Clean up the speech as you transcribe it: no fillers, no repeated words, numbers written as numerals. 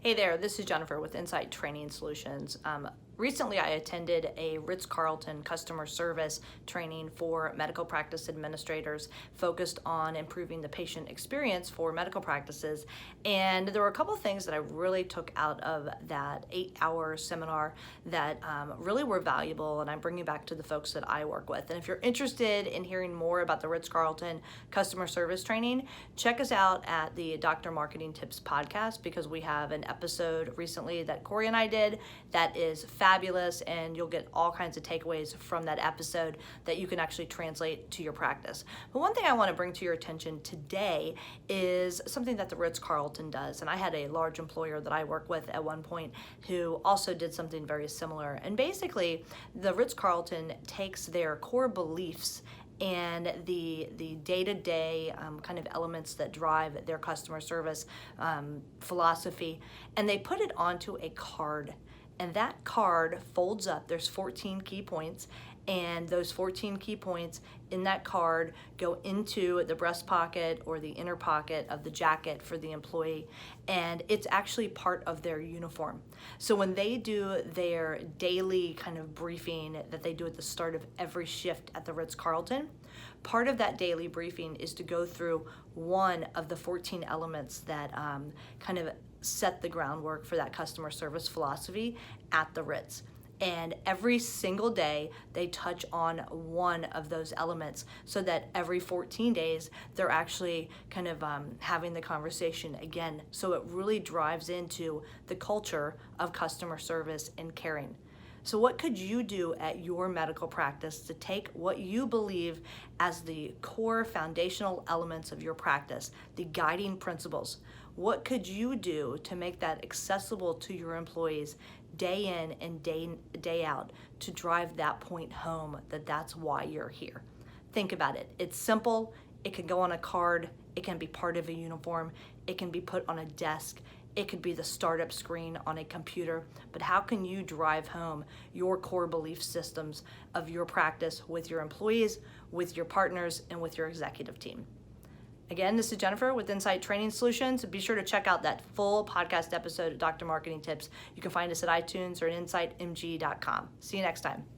Hey there, this is Jennifer with Insight Training Solutions. Recently, I attended a Ritz Carlton customer service training for medical practice administrators focused on improving the patient experience for medical practices. And there were a couple things that I really took out of that 8-hour seminar that really were valuable, and I'm bringing back to the folks that I work with. And if you're interested in hearing more about the Ritz Carlton customer service training, check us out at the Dr. Marketing Tips podcast, because we have an episode recently that Corey and I did that is fabulous, and you'll get all kinds of takeaways from that episode that you can actually translate to your practice. But one thing I want to bring to your attention today is something that the Ritz Carlton does, and I had a large employer that I work with at one point who also did something very similar. And basically, the Ritz Carlton takes their core beliefs and the day-to-day kind of elements that drive their customer service philosophy, and they put it onto a card. And that card folds up. There's 14 key points, and those 14 key points in that card go into the breast pocket or the inner pocket of the jacket for the employee, and it's actually part of their uniform. So when they do their daily kind of briefing that they do at the start of every shift at the Ritz Carlton, part of that daily briefing is to go through one of the 14 elements that kind of set the groundwork for that customer service philosophy at the Ritz. And every single day they touch on one of those elements, so that every 14 days they're actually kind of having the conversation again. So it really drives into the culture of customer service and caring. So what could you do at your medical practice to take what you believe as the core foundational elements of your practice, the guiding principles? What could you do to make that accessible to your employees day in and day out, to drive that point home that that's why you're here? Think about it. It's simple. It can go on a card. It can be part of a uniform. It can be put on a desk. It could be the startup screen on a computer. But how can you drive home your core belief systems of your practice with your employees, with your partners, and with your executive team? Again, this is Jennifer with Insight Training Solutions. Be sure to check out that full podcast episode of Dr. Marketing Tips. You can find us at iTunes or at insightmg.com. See you next time.